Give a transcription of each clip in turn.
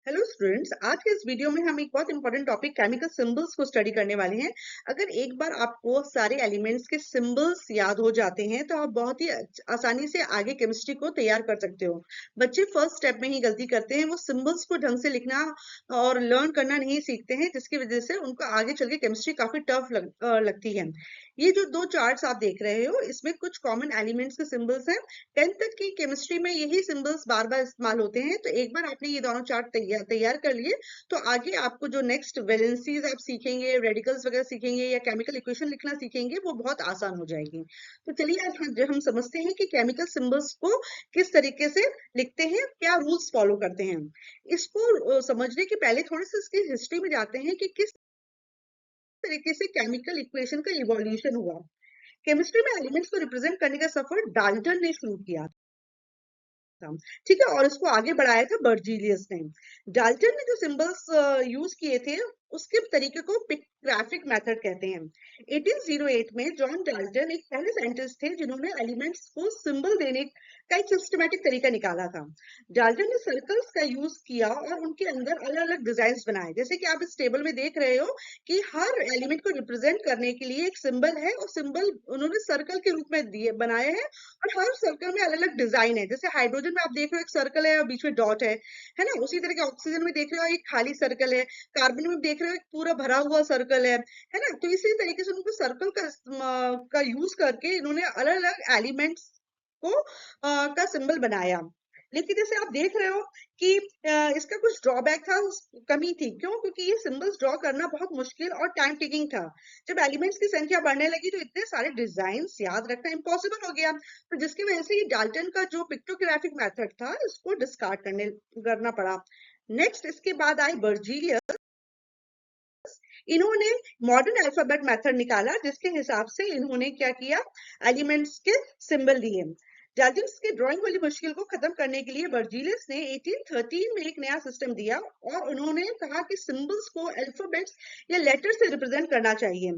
Hello students, आज के इस वीडियो में हम एक बहुत इंपॉर्टेंट टॉपिक केमिकल सिंबल्स को स्टडी करने वाले हैं। अगर एक बार आपको सारे एलिमेंट्स के सिंबल्स याद हो जाते हैं तो आप बहुत ही आसानी से आगे केमिस्ट्री को तैयार कर सकते हो। बच्चे फर्स्ट स्टेप में ही गलती करते हैं, वो सिंबल्स को ढंग से लिखना और लर्न करना नहीं सीखते हैं, जिसकी वजह से उनको आगे चल के केमिस्ट्री काफी लगती है। ये जो दो चार्ट्स आप देख रहे हो, इसमें कुछ कॉमन एलिमेंट्स के सिंबल्स हैं। 10th तक की केमिस्ट्री में यही सिंबल्स बार बार इस्तेमाल होते हैं, तो एक बार आपने ये दोनों चार्ट तैयार कर लिए तो आगे आपको जो नेक्स्ट वैलेंसीज आप सीखेंगे, रेडिकल्स वगैरह सीखेंगे या केमिकल इक्वेशन लिखना सीखेंगे, वो बहुत आसान हो जाएगी। तो चलिए आज हम समझते हैं कि केमिकल सिंबल्स को किस तरीके से लिखते हैं, क्या रूल्स फॉलो करते हैं। इसको समझने के पहले थोड़ी सी इसकी हिस्ट्री में जाते हैं कि किस तरीके से केमिकल इक्वेशन का इवोल्यूशन हुआ। केमिस्ट्री में एलिमेंट्स को रिप्रेजेंट करने का सफर डाल्टन ने शुरू किया था। ठीक है, और इसको आगे बढ़ाया था बर्जीलियस ने। डाल्टन ने जो सिंबल्स यूज किए थे उसके तरीके को पिक्टोग्राफिक मेथड कहते हैं। 1808 में जॉन डाल्टन एक पहले साइंटिस्ट थे जिन्होंने एलिमेंट्स को सिंबल देने का एक सिस्टमैटिक तरीका निकाला था। डाल्टन ने सर्कल्स का यूज किया और उनके अंदर अलग अलग डिजाइन बनाए, जैसे कि आप इस टेबल में देख रहे हो कि हर एलिमेंट को रिप्रेजेंट करने के लिए एक सिंबल है और सिंबल उन्होंने सर्कल के रूप में दिए बनाए हैं और हर सर्कल में अलग अलग डिजाइन है। जैसे हाइड्रोजन में आप देख रहे हो एक सर्कल है और बीच में डॉट है ना। उसी तरह के ऑक्सीजन में देख रहे हो एक खाली सर्कल है, कार्बन में देख रहे हो एक पूरा भरा हुआ सर्कल है ना। तो इसी तरीके से उनको सर्कल का यूज करके इन्होंने अलग अलग एलिमेंट्स को का सिंबल बनाया। लेकिन जैसे आप देख रहे हो कि इसका कुछ ड्रॉबैक था, कमी थी। क्यों? क्योंकि ये सिंबल्स ड्रॉ करना बहुत मुश्किल और टाइम टेकिंग था। जब एलिमेंट्स की संख्या बढ़ने लगी तो इतने सारे डिजाइन्स याद रखना इम्पॉसिबल हो गया, तो जिसकी वजह से ये डाल्टन का जो पिक्टोग्राफिक मेथड था इसको डिस्कार्ड करना पड़ा। नेक्स्ट इसके बाद आई बर्जीलियस। इन्होंने मॉडर्न अल्फाबेट मेथड निकाला, जिसके हिसाब से इन्होंने क्या किया, एलिमेंट्स के सिंबल दिए। डाल्टन्स के ड्राइंग वाली मुश्किल को खत्म करने के लिए बर्जीलियस ने 1813 में एक नया सिस्टम दिया और उन्होंने कहा कि सिंबल्स को अल्फाबेट्स या लेटर से रिप्रेजेंट करना चाहिए।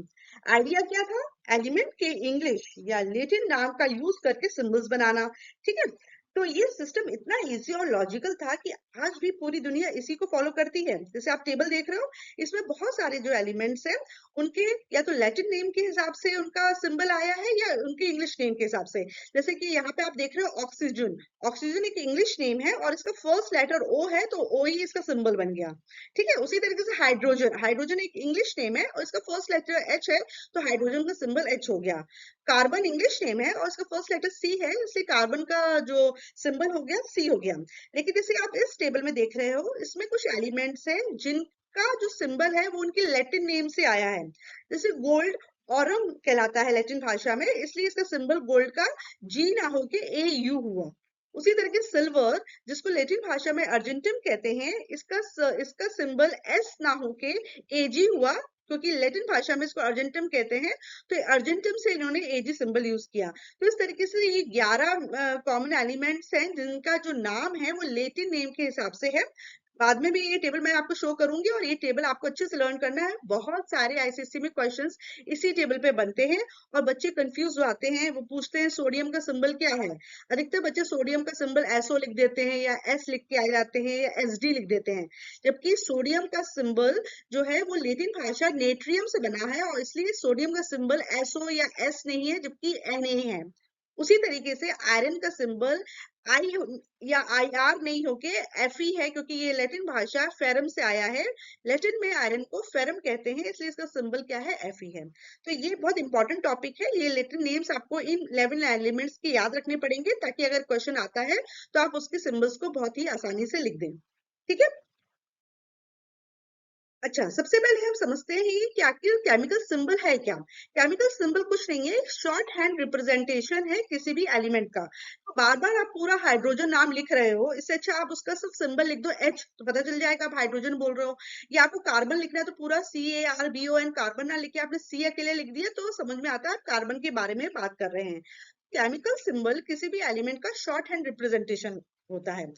आइडिया क्या था? एलिमेंट के इंग्लिश या लैटिन नाम का यूज करके सिंबल्स बनाना। ठीक है, तो ये सिस्टम इतना इजी और लॉजिकल था कि आज भी पूरी दुनिया इसी को फॉलो करती है। जैसे आप टेबल देख रहे हो, इसमें बहुत सारे जो एलिमेंट्स हैं उनके या तो लैटिन नेम के हिसाब से उनका सिंबल आया है या उनके इंग्लिश नेम के हिसाब से। जैसे कि यहाँ पे आप देख रहे हो ऑक्सीजन। ऑक्सीजन एक इंग्लिश नेम है और इसका फर्स्ट लेटर ओ है, तो ओ ही इसका सिंबल बन गया। ठीक है, उसी तरीके से हाइड्रोजन। हाइड्रोजन एक इंग्लिश नेम है और इसका फर्स्ट लेटर एच है, तो हाइड्रोजन का सिंबल एच हो गया। कार्बन इंग्लिश नेम है और इसका फर्स्ट लेटर सी है, इसलिए कार्बन का जो सिंबल हो गया सी हो गया। लेकिन जैसे आप इस टेबल में देख रहे हो, इसमें कुछ एलिमेंट्स हैं जिनका जो सिंबल है वो उनके लैटिन नेम से आया है। जैसे गोल्ड ऑरम कहलाता है लैटिन भाषा में, इसलिए इसका सिंबल गोल्ड का जी ना होके ए यू हुआ। उसी तरह के सिल्वर, जिसको लैटिन भाषा में अर्जेंटम कहते हैं, इसका सिंबल एस ना होके एजी हुआ, क्योंकि लैटिन भाषा में इसको अर्जेंटम कहते हैं, तो अर्जेंटम से इन्होंने एजी सिंबल यूज किया। तो इस तरीके से ये 11 कॉमन एलिमेंट्स हैं जिनका जो नाम है वो लैटिन नेम के हिसाब से है। बाद में भी ये टेबल मैं आपको शो करूंगी और ये टेबल आपको अच्छे से लर्न करना है। बहुत सारे आईसीएससी में क्वेश्चंस इसी टेबल पे बनते हैं और बच्चे कंफ्यूज हो आते हैं। वो पूछते हैं सोडियम का सिंबल क्या है। अधिकतर बच्चे सोडियम का सिंबल एसओ लिख देते हैं या एस लिख के आ जाते हैं या एसडी लिख देते हैं, जबकि सोडियम का सिंबल जो है वो लैटिन भाषा नेट्रियम से बना है और इसलिए सोडियम का सिंबल एसओ या एस नहीं है, जबकि Na है। उसी तरीके से आयरन का सिंबल आई या आई आर नहीं होके Fe है, क्योंकि ये लैटिन भाषा फेरम से आया है। लैटिन में आयरन को फेरम कहते हैं, इसलिए इसका सिंबल क्या है, Fe है। तो ये बहुत इंपॉर्टेंट टॉपिक है। ये लैटिन नेम्स आपको इन 11 एलिमेंट्स के याद रखने पड़ेंगे, ताकि अगर क्वेश्चन आता है तो आप उसके सिंबल्स को बहुत ही आसानी से लिख दें। ठीक है, अच्छा, सबसे पहले हम समझते हैं कि आखिर केमिकल सिंबल है क्या। केमिकल सिंबल कुछ नहीं है, शॉर्ट हैंड रिप्रेजेंटेशन है किसी भी एलिमेंट का। तो बार बार आप पूरा हाइड्रोजन नाम लिख रहे हो, इससे अच्छा आप उसका सिर्फ सिंबल लिख दो एच, तो पता चल जाएगा आप हाइड्रोजन बोल रहे हो। या आपको कार्बन लिखना है तो पूरा CARBON कार्बन ना लिख के आपने सी अकेले लिख दिया, तो समझ में आता है आप कार्बन के बारे में बात कर रहे हैं। केमिकल सिंबल किसी भी एलिमेंट का शॉर्ट हैंड रिप्रेजेंटेशन होता है।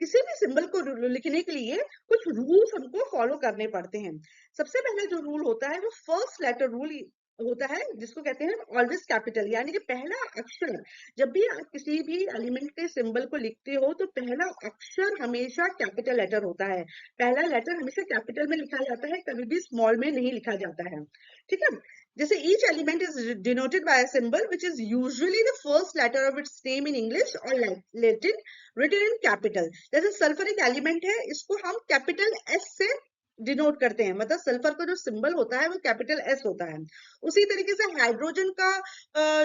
किसी भी सिंबल को लिखने के लिए कुछ रूल्स हमको फॉलो करने पड़ते हैं। सबसे पहले जो रूल होता है वो फर्स्ट लेटर रूल होता है जिसको कहते हैं ऑलवेज कैपिटल, यानी कि पहला अक्षर, जब भी आप किसी भी एलिमेंट के सिंबल को लिखते हो तो पहला अक्षर हमेशा कैपिटल लेटर होता है। पहला लेटर हमेशा कैपिटल में लिखा जाता है, कभी भी स्मॉल में नहीं लिखा जाता है। ठीक है, जैसे each element is denoted by a symbol which is usually the first letter of its name in English और लैटिन रिटन इन कैपिटल। जैसे सल्फर एक एलिमेंट है, इसको हम कैपिटल एस से डिनोट करते हैं, मतलब सल्फर का जो सिंबल होता है वो कैपिटल एस होता है। उसी तरीके से हाइड्रोजन का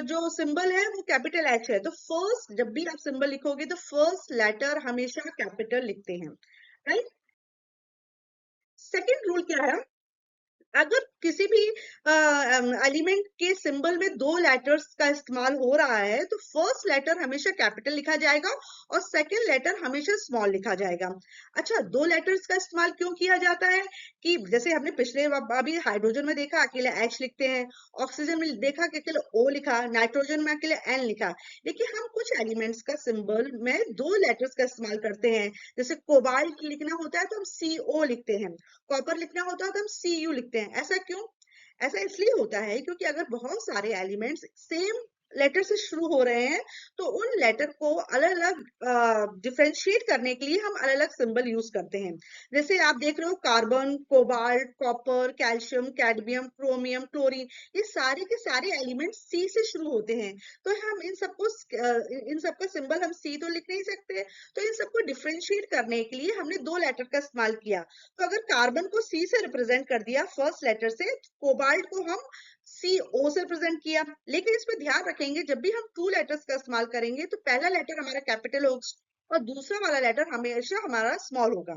जो सिंबल है वो कैपिटल एच है। तो फर्स्ट जब भी आप सिंबल लिखोगे तो फर्स्ट लेटर हमेशा कैपिटल लिखते हैं, राइट। सेकेंड रूल क्या है, अगर किसी भी एलिमेंट के सिंबल में दो लेटर्स का इस्तेमाल हो रहा है तो फर्स्ट लेटर हमेशा कैपिटल लिखा जाएगा और सेकंड लेटर हमेशा स्मॉल लिखा जाएगा। अच्छा, दो लेटर्स का इस्तेमाल क्यों किया जाता है कि जैसे हमने पिछले अभी हाइड्रोजन में देखा अकेले एच लिखते हैं, ऑक्सीजन में देखा कि अकेले ओ लिखा, नाइट्रोजन में अकेले एन लिखा, लेकिन हम कुछ एलिमेंट्स का सिंबल में दो लेटर्स का इस्तेमाल करते हैं। जैसे कोबाल्ट लिखना होता है तो हम CO लिखते हैं, कॉपर लिखना होता है तो हम Cu लिखते हैं। ऐसा क्यों? ऐसा इसलिए होता है क्योंकि अगर बहुत सारे एलिमेंट्स सेम लेटर से शुरू हो रहे हैं तो उन लेटर को अलग अलग डिफरेंशिएट करने के लिए हम अलग अलग सिंबल यूज करते हैं। जैसे आप देख रहे हो carbon, cobalt, copper, calcium, cadmium, chromium, chlorine, ये सारे के सारे एलिमेंट सी से शुरू होते हैं। तो हम इन सबका सिंबल हम सी तो लिख नहीं सकते, तो इन सबको डिफरेंशिएट करने के लिए हमने दो लेटर का इस्तेमाल किया। तो अगर कार्बन को सी से रिप्रेजेंट कर दिया फर्स्ट लेटर से, कोबाल्ट को हम CO से रिप्रेजेंट किया, लेकिन इसमें ध्यान रखेंगे जब भी हम टू लेटर्स का इस्तेमाल करेंगे तो पहला लेटर हमारा कैपिटल होगा और दूसरा वाला लेटर हमेशा हमारा स्मॉल होगा।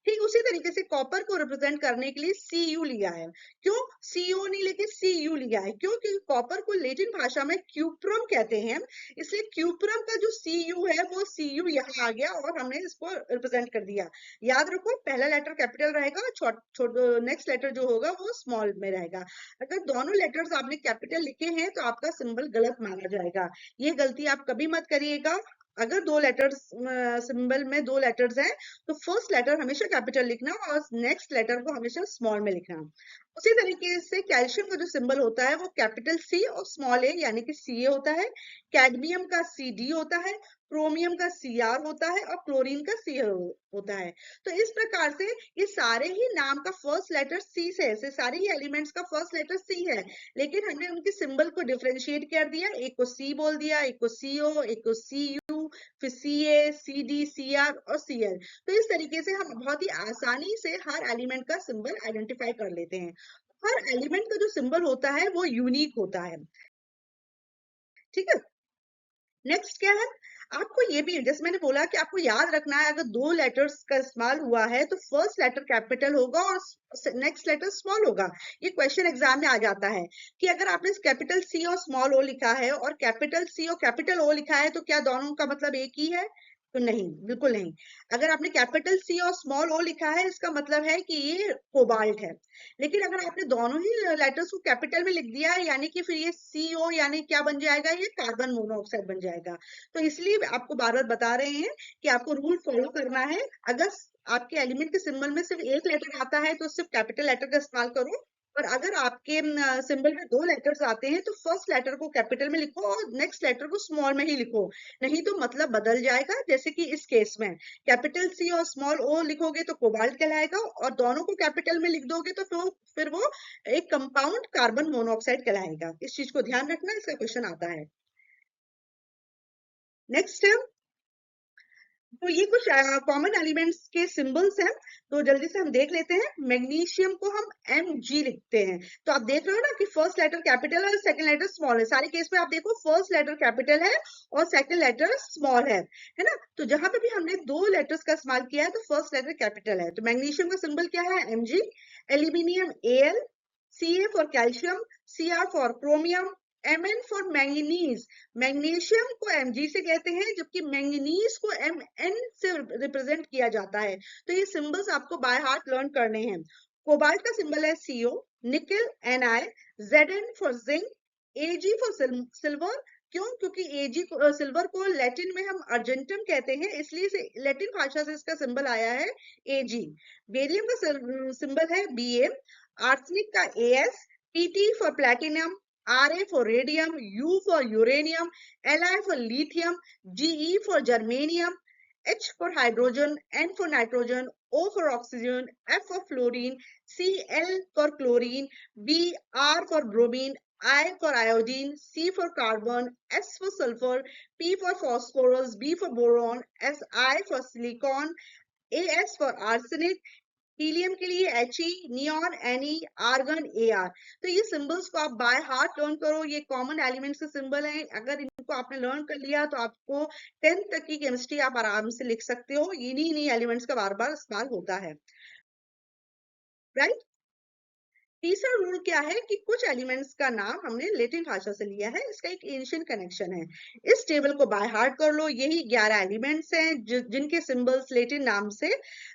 ठीक उसी तरीके से कॉपर को रिप्रेजेंट करने के लिए Cu लिया है। क्यों CO नहीं लेके Cu लिया है? क्यों? क्योंकि कॉपर को लैटिन भाषा में क्यूप्रम कहते हैं, इसलिए क्यूप्रम का जो Cu है वो Cu यहाँ आ गया और हमने इसको रिप्रेजेंट कर दिया। याद रखो, पहला लेटर कैपिटल रहेगा, नेक्स्ट लेटर जो होगा वो स्मॉल में रहेगा। अगर दोनों लेटर्स आपने कैपिटल लिखे हैं तो आपका सिंबल गलत माना जाएगा। ये गलती आप कभी मत करिएगा। अगर दो लेटर्स सिंबल में दो लेटर्स हैं तो फर्स्ट लेटर हमेशा कैपिटल लिखना और नेक्स्ट लेटर को हमेशा स्मॉल में लिखना। उसी तरीके से कैल्शियम का जो सिंबल होता है वो कैपिटल C और स्मॉल a यानी कि Ca होता है। कैडमियम का CD होता है, क्रोमियम का Cr होता है और क्लोरीन का Cl होता है। तो इस प्रकार से ये सारे ही नाम का फर्स्ट लेटर C से है, सारे ही एलिमेंट्स का फर्स्ट लेटर C है, लेकिन हमने उनके सिंबल को डिफरेंशिएट कर दिया, एक को C बोल दिया, एक को CO, एक को Cu, फिर Ca, CD, Cr और Cl। तो इस तरीके से हम बहुत ही आसानी से हर एलिमेंट का सिंबल आइडेंटिफाई कर लेते हैं। हर एलिमेंट का जो सिंबल होता है वो यूनिक होता है। ठीक है, नेक्स्ट क्या है, आपको ये भी जैसे मैंने बोला कि आपको याद रखना है, अगर दो लेटर्स का इस्तेमाल हुआ है तो फर्स्ट लेटर कैपिटल होगा और नेक्स्ट लेटर स्मॉल होगा। ये क्वेश्चन एग्जाम में आ जाता है कि अगर आपने कैपिटल C और स्मॉल ओ लिखा है और कैपिटल C और कैपिटल O लिखा है तो क्या दोनों का मतलब एक ही है? तो नहीं, बिल्कुल नहीं। अगर आपने कैपिटल C और स्मॉल O लिखा है इसका मतलब है कि ये कोबाल्ट है, लेकिन अगर आपने दोनों ही लेटर्स को कैपिटल में लिख दिया है यानी कि फिर ये CO यानी क्या बन जाएगा, ये कार्बन मोनोऑक्साइड बन जाएगा। तो इसलिए आपको बार बार बता रहे हैं कि आपको रूल फॉलो करना है। अगर आपके एलिमेंट के सिंबल में सिर्फ एक लेटर आता है तो सिर्फ कैपिटल लेटर का इस्तेमाल करो, और अगर आपके सिंबल में दो लेटर्स आते हैं तो फर्स्ट लेटर को कैपिटल में लिखो और नेक्स्ट लेटर को स्मॉल में ही लिखो, नहीं तो मतलब बदल जाएगा। जैसे कि इस केस में कैपिटल C और स्मॉल O लिखोगे तो कोबाल्ट कहलाएगा और दोनों को कैपिटल में लिख दोगे तो फिर वो एक कंपाउंड कार्बन मोनोऑक्साइड कहलाएगा। इस चीज को ध्यान रखना, इसका क्वेश्चन आता है। नेक्स्ट है, तो ये कुछ कॉमन एलिमेंट्स के सिंबल्स हैं, तो जल्दी से हम देख लेते हैं। मैग्नीशियम को हम Mg लिखते हैं, तो आप देख रहे हो ना कि फर्स्ट लेटर कैपिटल है और सेकंड लेटर स्मॉल है। सारे केस में आप देखो फर्स्ट लेटर कैपिटल है और सेकंड लेटर स्मॉल है ना। तो जहां पे भी हमने दो लेटर्स का इस्तेमाल किया है तो फर्स्ट लेटर कैपिटल है। तो मैग्नीशियम का सिंबल क्या है? Mg। Aluminium Al, Ca for calcium, Cr for chromium, Mn for manganese. Magnesium को Mg से कहते हैं जबकि मैंगनीज को Mn से रिप्रेजेंट किया जाता है। तो ये सिंबल्स आपको बाय हार्ट लर्न करने हैं। कोबाल्ट का सिंबल है Co, निकल Na, Zn for zinc, Ag for silver. क्यों? क्योंकि Ag सिल्वर को लैटिन में हम अर्जेंटम कहते हैं, इसलिए से लैटिन भाषा से इसका सिंबल आया है Ag। बेरियम का सिंबल है Ba, आर्सेनिक का As, Pt for platinum, Ra for radium, U for uranium, Li for lithium, Ge for germanium, H for hydrogen, N for nitrogen, O for oxygen, F for fluorine, Cl for chlorine, Br for bromine, I for iodine, C for carbon, S for sulfur, P for phosphorus, B for boron, Si for silicon, As for arsenic, helium के लिए He, neon Ne, argon Ar। तो ये symbols को आप by heart learn करो, ये common elements के symbol हैं। अगर इनको आपने लर्न कर लिया तो आपको 10th तक की केमिस्ट्री आप आराम से लिख सकते हो। इन्हीं एलिमेंट्स का बार बार इस्तेमाल होता है, राइट। तीसरा रूल क्या है कि कुछ एलिमेंट्स का नाम हमने लैटिन भाषा से लिया है, इसका एक एंशिएंट कनेक्शन है। इस टेबल को बाय हार्ट कर लो। यही 11 एलिमेंट्स हैं जिनके सिंबल्स लैटिन नाम से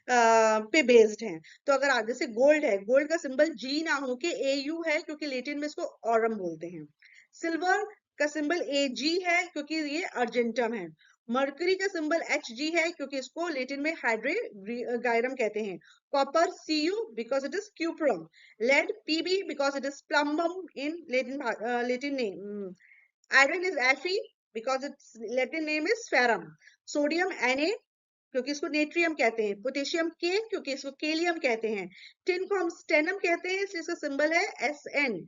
पे बेस्ड हैं। तो अगर आप जैसे गोल्ड है, गोल्ड का सिंबल जी ना हो के AU है, क्योंकि लैटिन में इसको ऑरम बोलते हैं। सिल्वर का सिंबल AG है क्योंकि ये अर्जेंटम है। मरकरी का सिंबल HG है क्योंकि इसको लैटिन में हाइड्रोगायरम कहते हैं। Copper Cu because it is cuprum. Lead Pb because it is plumbum in Latin name. Iron is Fe because its Latin name is ferrum. Sodium Na क्योंकि इसको नेट्रियम कहते हैं। पोटेशियम K क्योंकि इसको केलियम कहते हैं। टिन को हम स्टेनम कहते हैं, इसलिए इसका सिंबल है Sn।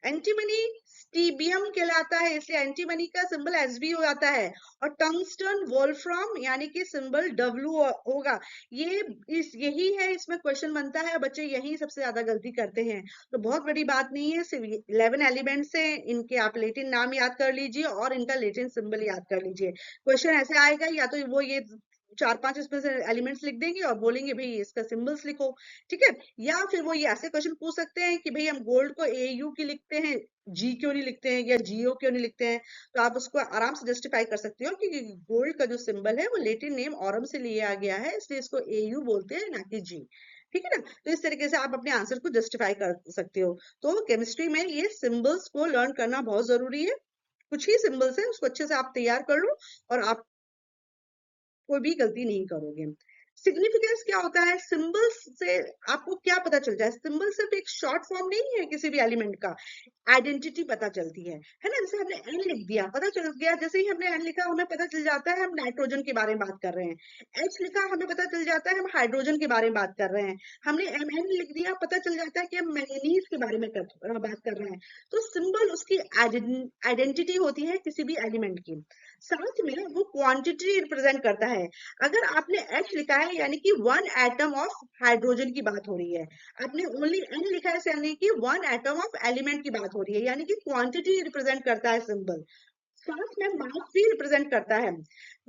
एंटीमनी स्टीबियम कहलाता है, इसलिए एंटीमनी का सिंबल Sb हो जाता है। और टंगस्टन वोल्फ्राम यानी कि सिंबल W होगा। यही है, इसमें क्वेश्चन बनता है, बच्चे यही सबसे ज्यादा गलती करते हैं। तो बहुत बड़ी बात नहीं है, सिर्फ 11 एलिमेंट्स हैं, इनके आप लैटिन नाम याद कर लीजिए और इनका लैटिन सिंबल याद कर लीजिए। क्वेश्चन ऐसे आएगा, या तो वो ये 4-5 इसमें से एलिमेंट्स लिख देंगे और बोलेंगे भाई इसका सिंबल्स लिखो, ठीक है। या फिर वो ये ऐसे क्वेश्चन पूछ सकते हैं कि भाई हम गोल्ड को AU की लिखते हैं, G क्यों नहीं लिखते हैं, या GO क्यों नहीं लिखते हैं। तो आप उसको आराम से जस्टिफाई कर सकते हो कि गोल्ड का जो सिंबल है वो लैटिन नेम ऑरम से लिया गया है, इसलिए इसको AU बोलते हैं, ना कि G। ठीक है ना। तो इस तरीके से आप अपने आंसर को जस्टिफाई कर सकते हो। तो केमिस्ट्री में ये सिंबल्स को लर्न करना बहुत जरूरी है। कुछ ही सिंबल्स है, उसको अच्छे से आप तैयार कर लो और आप कोई भी गलती नहीं करोगे। सिग्निफिकेंस क्या होता है? सिंबल्स से आपको क्या पता चल जाए? सिंबल सिर्फ एक शॉर्ट फॉर्म नहीं है किसी भी एलिमेंट का, आइडेंटिटी पता चलती है ना। जैसे हमने एन लिख दिया, पता चल गया, जैसे ही हमने एन लिखा हमें पता चल जाता है हम नाइट्रोजन के बारे में बात कर रहे हैं। एच लिखा हमें पता चल जाता है हम हाइड्रोजन के बारे में बात कर रहे हैं। हमने एमएन लिख दिया, पता चल जाता है कि हम मैंगनीज के बारे में बात कर रहे हैं। तो सिंबल उसकी आइडेंटिटी होती है किसी भी एलिमेंट की। साथ में वो क्वांटिटी रिप्रेजेंट करता है। अगर आपने H लिखा है यानी कि 1 एटम ऑफ हाइड्रोजन की बात हो रही है। आपने ओनली N लिखा है यानी कि 1 एटम ऑफ एलिमेंट की बात हो रही है, यानी कि क्वांटिटी रिप्रेजेंट करता है सिंबल। साथ में मास भी रिप्रेजेंट करता है।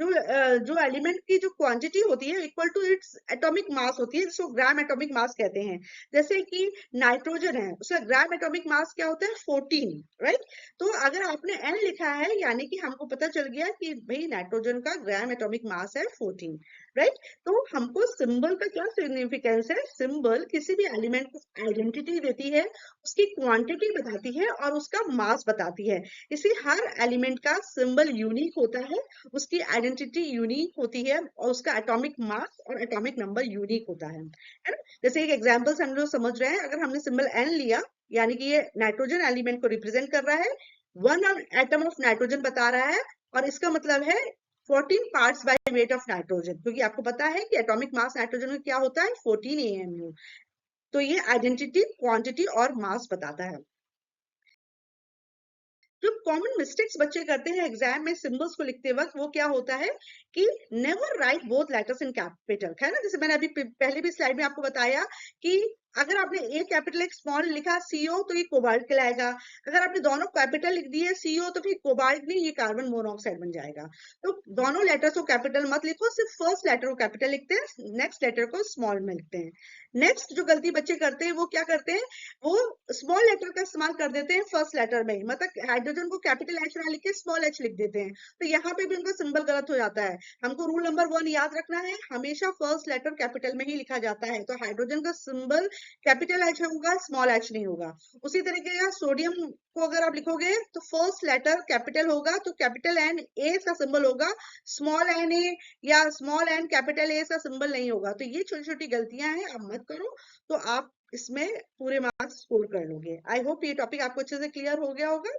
जो एलिमेंट की जो क्वांटिटी होती है equal to its atomic mass होती है, जिसको ग्राम एटॉमिक मास कहते हैं। जैसे कि नाइट्रोजन है, उसका ग्राम एटॉमिक मास क्या होता है? 14, राइट। तो अगर आपने N लिखा है यानी कि हमको पता चल गया कि भाई नाइट्रोजन का ग्राम एटॉमिक मास है 14, राइट। तो हमको सिंबल का क्या सिग्निफिकेंस है? सिंबल किसी भी एलिमेंट को आइडेंटिटी देती है, उसकी क्वांटिटी बताती है और उसका मास बताती है। इसी हर एलिमेंट का सिंबल यूनिक होता है, उसकी आइडेंटिटी यूनिक होती है और उसका एटॉमिक मास और एटॉमिक नंबर यूनिक होता है ना। जैसे एक एग्जांपल हम लोग समझ रहे हैं, अगर हमने सिंबल N लिया यानी कि ये नाइट्रोजन एलिमेंट को रिप्रेजेंट कर रहा है, 1 एटम ऑफ नाइट्रोजन बता रहा है, और इसका मतलब है 14 parts by weight of nitrogen, क्योंकि आपको पता है कि एटॉमिक मास नाइट्रोजन में क्या होता है? 14 AMU। तो ये आइडेंटिटी, क्वांटिटी और मास बताता है। जो कॉमन मिस्टेक्स बच्चे करते हैं एग्जाम में सिंबल्स को लिखते वक्त, वो क्या होता है कि never write both letters in capital, है ना। जैसे मैंने अभी पहले भी स्लाइड में आपको बताया कि अगर आपने एक कैपिटल एक स्मॉल लिखा CO तो ये कोबाल्ट कहलाएगा। अगर आपने दोनों कैपिटल लिख दिए CO तो फिर कोबाल्ट नहीं, ये कार्बन मोनोऑक्साइड बन जाएगा। तो दोनों लेटर्स को कैपिटल मत लिखो, सिर्फ फर्स्ट लेटर को कैपिटल लिखते हैं, नेक्स्ट लेटर को स्मॉल में लिखते हैं। नेक्स्ट जो गलती बच्चे करते हैं वो क्या करते हैं, वो स्मॉल लेटर का इस्तेमाल कर देते हैं फर्स्ट लेटर में, मतलब हाइड्रोजन को कैपिटल H ना लिख के स्मॉल h लिख देते हैं। तो यहाँ पे भी उनका सिंबल गलत हो जाता है। हमको रूल नंबर 1 याद रखना है, हमेशा फर्स्ट लेटर कैपिटल में ही लिखा जाता है। तो हाइड्रोजन का सिंबल कैपिटल H होगा, स्मॉल h नहीं होगा। उसी तरीके का सोडियम को अगर आप लिखोगे तो फर्स्ट लेटर कैपिटल होगा, तो कैपिटल N A का सिंबल होगा, स्मॉल Na या स्मॉल n कैपिटल A का सिंबल नहीं होगा। तो ये छोटी छोटी गलतियां हैं, आप मत करो। तो आप इसमें पूरे मार्क्स स्कोर कर लोगे। आई होप ये टॉपिक आपको अच्छे से क्लियर हो गया होगा।